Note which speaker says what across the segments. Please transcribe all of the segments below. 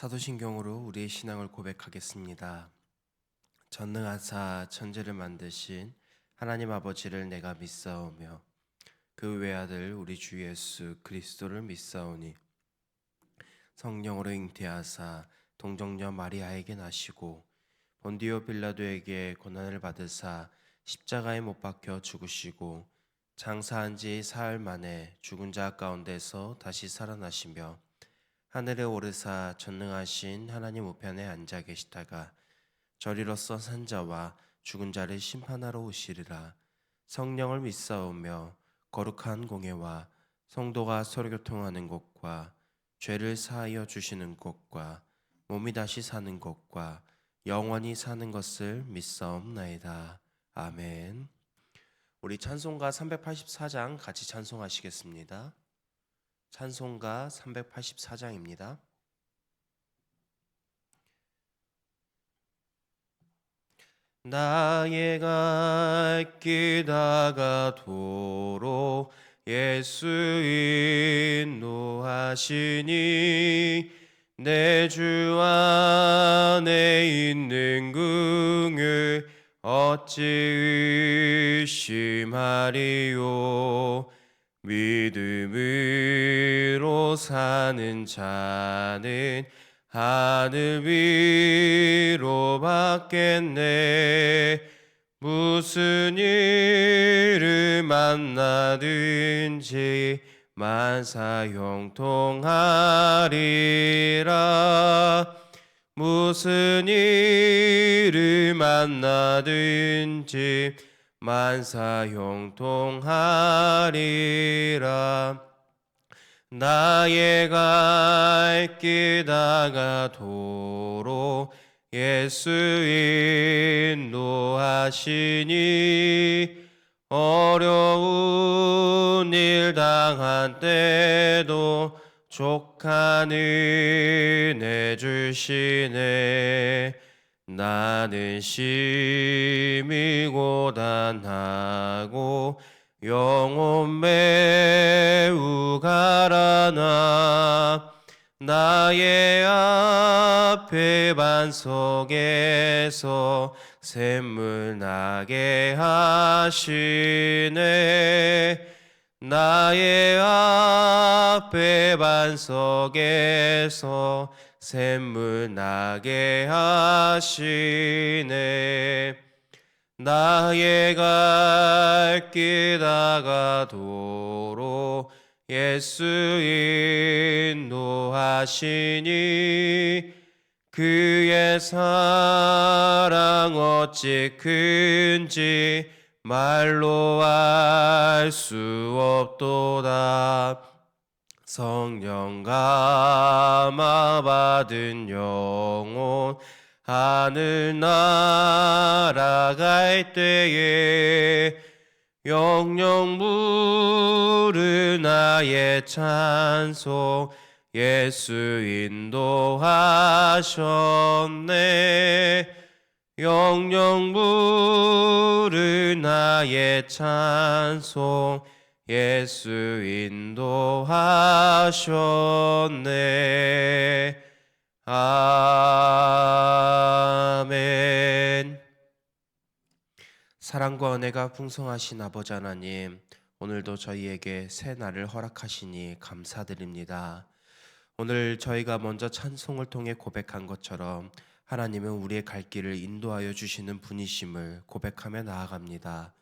Speaker 1: 사도신경으로 우리의 신앙을 고백하겠습니다. 전능하사 천지를 만드신 하나님 아버지를 내가 믿사오며 그 외아들 우리 주 예수 그리스도를 믿사오니 성령으로 잉태하사 동정녀 마리아에게 나시고 본디오 빌라도에게 고난을 받으사 십자가에 못 박혀 죽으시고 장사한 지 사흘 만에 죽은 자 가운데서 다시 살아나시며 하늘에 오르사 전능하신 하나님 우편에 앉아 계시다가 저리로서 산자와 죽은 자를 심판하러 오시리라. 성령을 믿사오며 거룩한 공예와 성도가 서로 교통하는 것과 죄를 사하여 주시는 것과 몸이 다시 사는 것과 영원히 사는 것을 믿사옵나이다. 아멘. 우리 찬송가 384장 같이 찬송하시겠습니다. 찬송가 384장입니다. 나의 갈 길 다가도록 예수 인도하시니 내 주 안에 있는 긍휼 어찌 의심하리요. 믿음으로 사는 자는 하늘 위로 받겠네. 무슨 일을 만나든지 만사 형통하리라. 무슨 일을 만나든지 만사 형통하리라. 나의 갈 길 다가도록 예수 인도하시니 어려운 일 당한 때도 족한 은혜 주시네. 나는 심히 고단하고 영혼 매우 가라나 나의 앞에 반석에서 샘물 나게 하시네. 나의 앞에 반석에서 샘물 나게 하시네. 나의 갈 길 다가도록 예수 인도하시니 그의 사랑 어찌 큰지 말로 알 수 없도다. 성령 감화 받은 영혼 하늘 날아갈 때에 영영 부르 나의 찬송 예수 인도하셨네. 영영 부르 나의 찬송 예수 인도하셨네. 아멘. 사랑과 은혜가 풍성하신 아버지 하나님, 오늘도 저희에게 새 날을 허락하시니 감사드립니다. 오늘 저희가 먼저 찬송을 통해 고백한 것처럼 하나님은 우리의 갈 길을 인도하여 주시는 분이심을 고백하며 나아갑니다.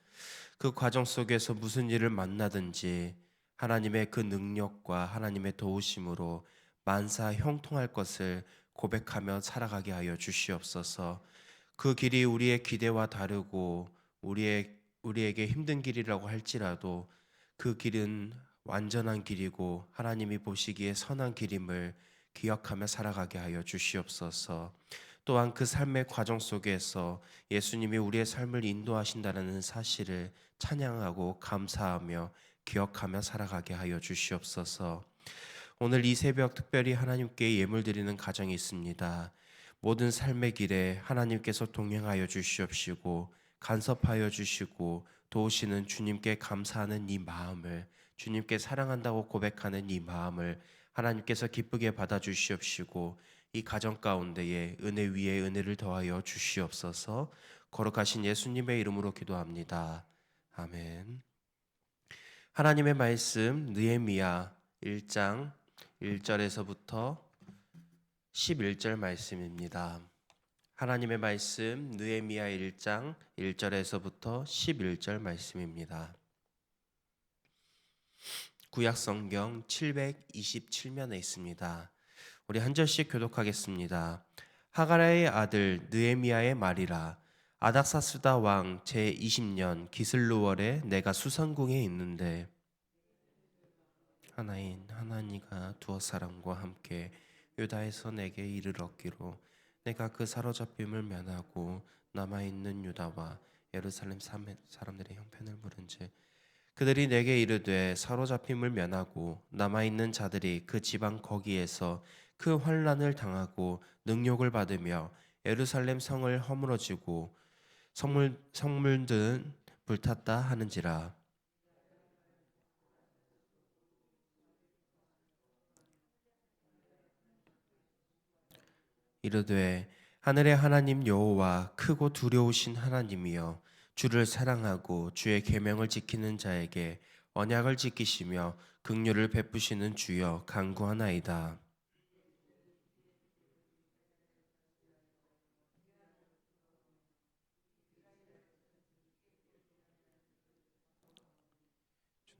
Speaker 1: 그 과정 속에서 무슨 일을 만나든지 하나님의 그 능력과 하나님의 도우심으로 만사 형통할 것을 고백하며 살아가게 하여 주시옵소서. 그 길이 우리의 기대와 다르고 우리에게 힘든 길이라고 할지라도 그 길은 완전한 길이고 하나님이 보시기에 선한 길임을 기억하며 살아가게 하여 주시옵소서. 또한 그 삶의 과정 속에서 예수님이 우리의 삶을 인도하신다는 사실을 찬양하고 감사하며 기억하며 살아가게 하여 주시옵소서. 오늘 이 새벽 특별히 하나님께 예물 드리는 가정이 있습니다. 모든 삶의 길에 하나님께서 동행하여 주시옵시고 간섭하여 주시고 도우시는 주님께 감사하는 이 마음을, 주님께 사랑한다고 고백하는 이 마음을 하나님께서 기쁘게 받아주시옵시고 이 가정 가운데에 은혜 위에 은혜를 더하여 주시옵소서. 거룩하신 예수님의 이름으로 기도합니다. 아멘. 하나님의 말씀 느헤미야 1장 1절에서부터 11절 말씀입니다. 하나님의 말씀 느헤미야 1장 1절에서부터 11절 말씀입니다. 구약 성경 727면에 있습니다. 우리 한 절씩 교독하겠습니다. 하가랴의 아들 느헤미야의 말이라. 아닥사스다 왕 제20년 기슬루월에 내가 수상궁에 있는데 하나인 하나니가 두어 사람과 함께 유다에서 내게 이르렀기로 내가 그 사로잡힘을 면하고 남아있는 유다와 예루살렘 사람들의 형편을 물은즉 그들이 내게 이르되 사로잡힘을 면하고 남아있는 자들이 그 지방 거기에서 그 환난을 당하고 능욕을 받으며 예루살렘 성을 허물어지고 성물들은 불탔다 하는지라. 이르되 하늘의 하나님 여호와 크고 두려우신 하나님이여 주를 사랑하고 주의 계명을 지키는 자에게 언약을 지키시며 긍휼을 베푸시는 주여 간구하나이다.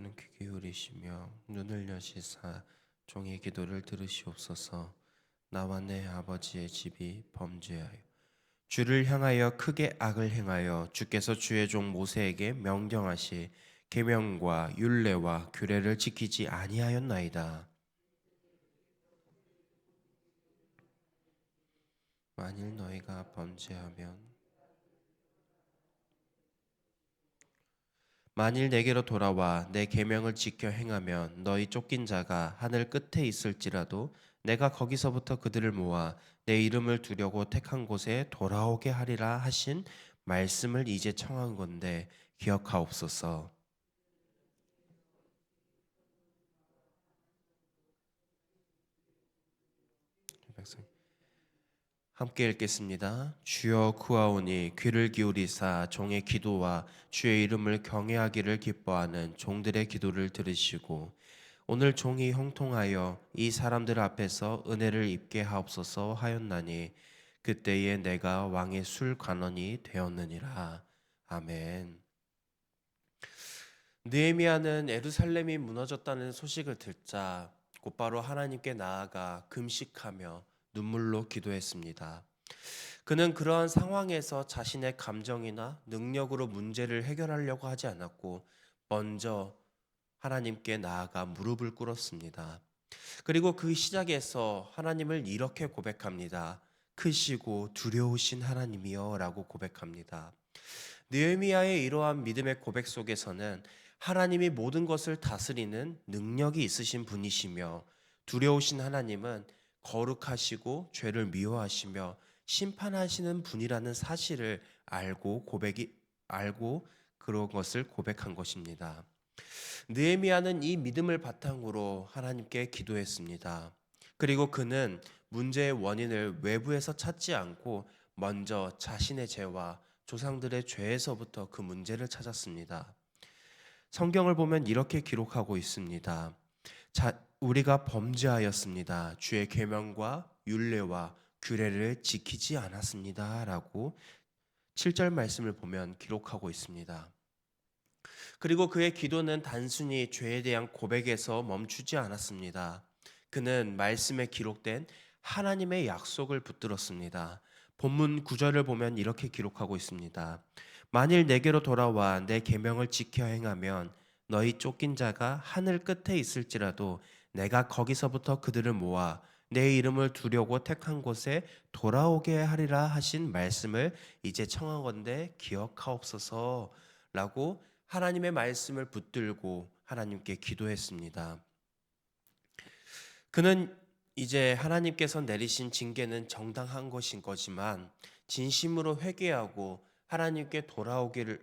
Speaker 1: 주는 귀 기울이시며 눈을 여시사 종의 기도를 들으시옵소서. 나와 내 아버지의 집이 범죄하여 주를 향하여 크게 악을 행하여 주께서 주의 종 모세에게 명령하시 계명과 율례와 규례를 지키지 아니하였나이다. 만일 너희가 범죄하면 만일 내게로 돌아와 내 계명을 지켜 행하면 너희 쫓긴 자가 하늘 끝에 있을지라도 내가 거기서부터 그들을 모아 내 이름을 두려고 택한 곳에 돌아오게 하리라 하신 말씀을 이제 청한 건데 기억하옵소서. 함께 읽겠습니다. 주여 구하오니 귀를 기울이사 종의 기도와 주의 이름을 경외하기를 기뻐하는 종들의 기도를 들으시고 오늘 종이 형통하여 이 사람들 앞에서 은혜를 입게 하옵소서 하였나니 그때에 내가 왕의 술 관원이 되었느니라. 아멘. 느헤미야는 예루살렘이 무너졌다는 소식을 듣자 곧바로 하나님께 나아가 금식하며 눈물로 기도했습니다. 그는 그러한 상황에서 자신의 감정이나 능력으로 문제를 해결하려고 하지 않았고 먼저 하나님께 나아가 무릎을 꿇었습니다. 그리고 그 시작에서 하나님을 이렇게 고백합니다. 크시고 두려우신 하나님이여 라고 고백합니다. 느헤미야의 이러한 믿음의 고백 속에서는 하나님이 모든 것을 다스리는 능력이 있으신 분이시며 두려우신 하나님은 거룩하시고 죄를 미워하시며 심판하시는 분이라는 사실을 알고 그런 것을 고백한 것입니다. 느헤미야는 이 믿음을 바탕으로 하나님께 기도했습니다. 그리고 그는 문제의 원인을 외부에서 찾지 않고 먼저 자신의 죄와 조상들의 죄에서부터 그 문제를 찾았습니다. 성경을 보면 이렇게 기록하고 있습니다. 우리가 범죄하였습니다. 주의 계명과 율례와 규례를 지키지 않았습니다. 라고 7절 말씀을 보면 기록하고 있습니다. 그리고 그의 기도는 단순히 죄에 대한 고백에서 멈추지 않았습니다. 그는 말씀에 기록된 하나님의 약속을 붙들었습니다. 본문 9절을 보면 이렇게 기록하고 있습니다. 만일 내게로 돌아와 내 계명을 지켜 행하면 너희 쫓긴 자가 하늘 끝에 있을지라도 내가 거기서부터 그들을 모아 내 이름을 두려고 택한 곳에 돌아오게 하리라 하신 말씀을 이제 청하건대 기억하옵소서 라고 하나님의 말씀을 붙들고 하나님께 기도했습니다. 그는 이제 하나님께서 내리신 징계는 정당한 것인 거지만 진심으로 회개하고 하나님께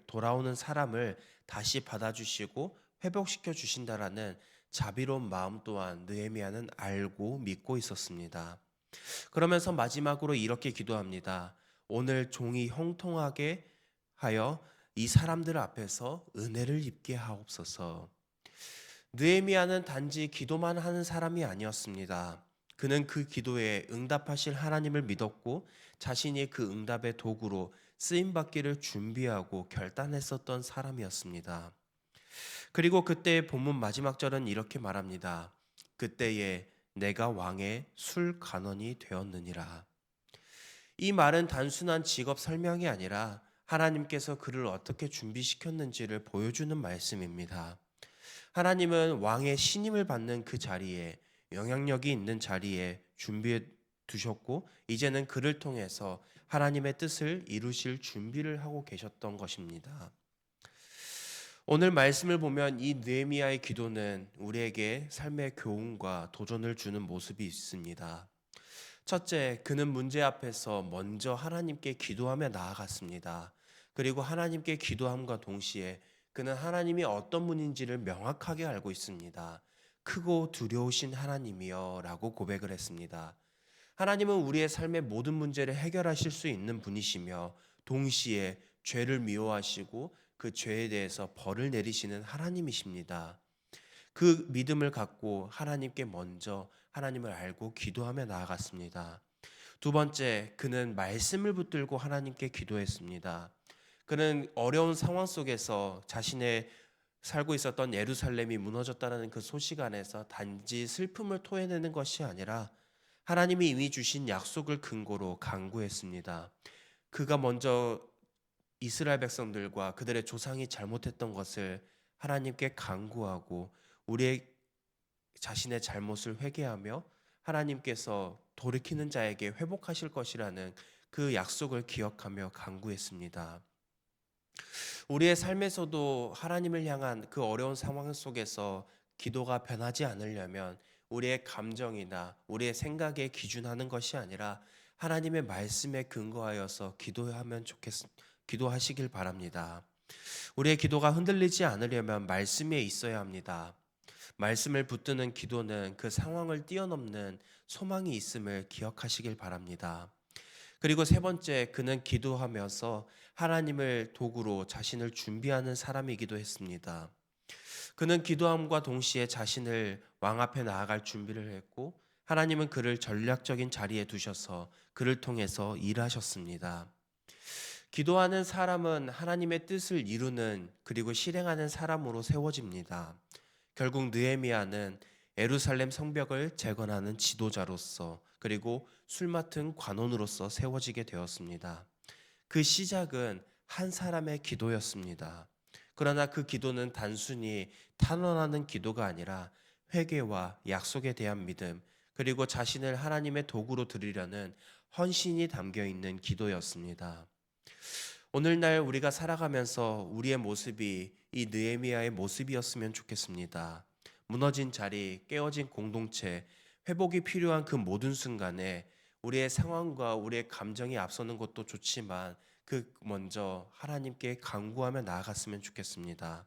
Speaker 1: 돌아오는 사람을 다시 받아주시고 회복시켜 주신다라는 자비로운 마음 또한 느헤미야는 알고 믿고 있었습니다. 그러면서 마지막으로 이렇게 기도합니다. 오늘 종이 형통하게 하여 이 사람들 앞에서 은혜를 입게 하옵소서. 느헤미야는 단지 기도만 하는 사람이 아니었습니다. 그는 그 기도에 응답하실 하나님을 믿었고 자신이 그 응답의 도구로 쓰임 받기를 준비하고 결단했었던 사람이었습니다. 그리고 그때의 본문 마지막 절은 이렇게 말합니다. 그때에 내가 왕의 술 간원이 되었느니라. 이 말은 단순한 직업 설명이 아니라 하나님께서 그를 어떻게 준비시켰는지를 보여주는 말씀입니다. 하나님은 왕의 신임을 받는 그 자리에, 영향력이 있는 자리에 준비해 두셨고 이제는 그를 통해서 하나님의 뜻을 이루실 준비를 하고 계셨던 것입니다. 오늘 말씀을 보면 이 느헤미야의 기도는 우리에게 삶의 교훈과 도전을 주는 모습이 있습니다. 첫째, 그는 문제 앞에서 먼저 하나님께 기도하며 나아갔습니다. 그리고 하나님께 기도함과 동시에 그는 하나님이 어떤 분인지를 명확하게 알고 있습니다. 크고 두려우신 하나님이여 라고 고백을 했습니다. 하나님은 우리의 삶의 모든 문제를 해결하실 수 있는 분이시며 동시에 죄를 미워하시고 그 죄에 대해서 벌을 내리시는 하나님이십니다. 그 믿음을 갖고 하나님께 먼저 하나님을 알고 기도하며 나아갔습니다. 두 번째, 그는 말씀을 붙들고 하나님께 기도했습니다. 그는 어려운 상황 속에서 자신의 살고 있었던 예루살렘이 무너졌다는 그 소식 안에서 단지 슬픔을 토해내는 것이 아니라 하나님이 이미 주신 약속을 근거로 간구했습니다. 그가 먼저 이스라엘 백성들과 그들의 조상이 잘못했던 것을 하나님께 간구하고 우리의 자신의 잘못을 회개하며 하나님께서 돌이키는 자에게 회복하실 것이라는 그 약속을 기억하며 간구했습니다. 우리의 삶에서도 하나님을 향한 그 어려운 상황 속에서 기도가 변하지 않으려면 우리의 감정이나 우리의 생각에 기준하는 것이 아니라 하나님의 말씀에 근거하여서 기도하시길 바랍니다. 우리의 기도가 흔들리지 않으려면 말씀에 있어야 합니다. 말씀을 붙드는 기도는 그 상황을 뛰어넘는 소망이 있음을 기억하시길 바랍니다. 그리고 세 번째, 그는 기도하면서 하나님을 도구로 자신을 준비하는 사람이기도 했습니다. 그는 기도함과 동시에 자신을 왕 앞에 나아갈 준비를 했고 하나님은 그를 전략적인 자리에 두셔서 그를 통해서 일하셨습니다. 기도하는 사람은 하나님의 뜻을 이루는 그리고 실행하는 사람으로 세워집니다. 결국 느헤미야는 예루살렘 성벽을 재건하는 지도자로서 그리고 술 맡은 관원으로서 세워지게 되었습니다. 그 시작은 한 사람의 기도였습니다. 그러나 그 기도는 단순히 탄원하는 기도가 아니라 회개와 약속에 대한 믿음 그리고 자신을 하나님의 도구로 드리려는 헌신이 담겨 있는 기도였습니다. 오늘날 우리가 살아가면서 우리의 모습이 이 느헤미야의 모습이었으면 좋겠습니다. 무너진 자리, 깨어진 공동체, 회복이 필요한 그 모든 순간에 우리의 상황과 우리의 감정이 앞서는 것도 좋지만 그 먼저 하나님께 간구하며 나아갔으면 좋겠습니다.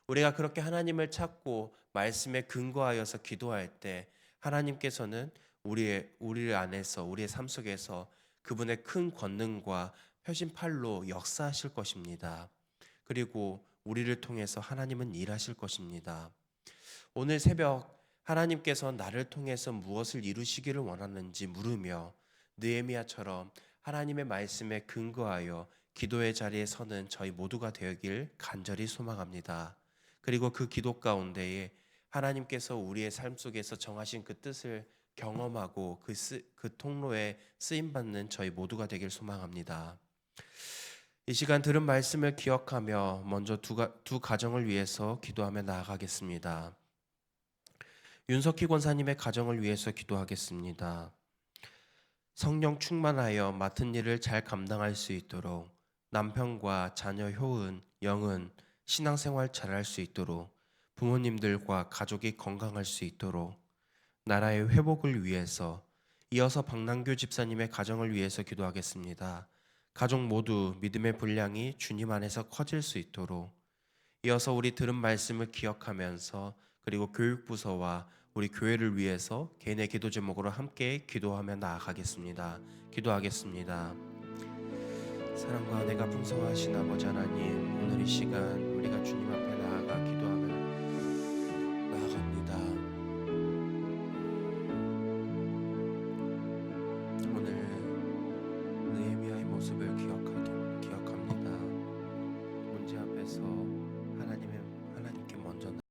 Speaker 1: 우리가 그렇게 하나님을 찾고 말씀에 근거하여서 기도할 때 하나님께서는 우리 안에서 우리의 삶 속에서 그분의 큰 권능과 표심팔로 역사하실 것입니다. 그리고 우리를 통해서 하나님은 일하실 것입니다. 오늘 새벽 하나님께서 나를 통해서 무엇을 이루시기를 원하는지 물으며 느헤미야처럼 하나님의 말씀에 근거하여 기도의 자리에 서는 저희 모두가 되길 간절히 소망합니다. 그리고 그 기도 가운데에 하나님께서 우리의 삶 속에서 정하신 그 뜻을 경험하고 그 통로에 쓰임받는 저희 모두가 되길 소망합니다. 이 시간 들은 말씀을 기억하며 먼저 두 가정을 위해서 기도하며 나아가겠습니다. 윤석희 권사님의 가정을 위해서 기도하겠습니다. 성령 충만하여 맡은 일을 잘 감당할 수 있도록 남편과 자녀 효은, 영은 신앙생활 잘할 수 있도록 부모님들과 가족이 건강할 수 있도록 나라의 회복을 위해서 이어서 박남규 집사님의 가정을 위해서 기도하겠습니다. 가족 모두 믿음의 분량이 주님 안에서 커질 수 있도록 이어서 우리 들은 말씀을 기억하면서 그리고 교육부서와 우리 교회를 위해서 개인의 기도 제목으로 함께 기도하며 나아가겠습니다. 기도하겠습니다. 사랑과 은혜가 풍성하신 아버지 하나님, 오늘 이 시간 우리가 주님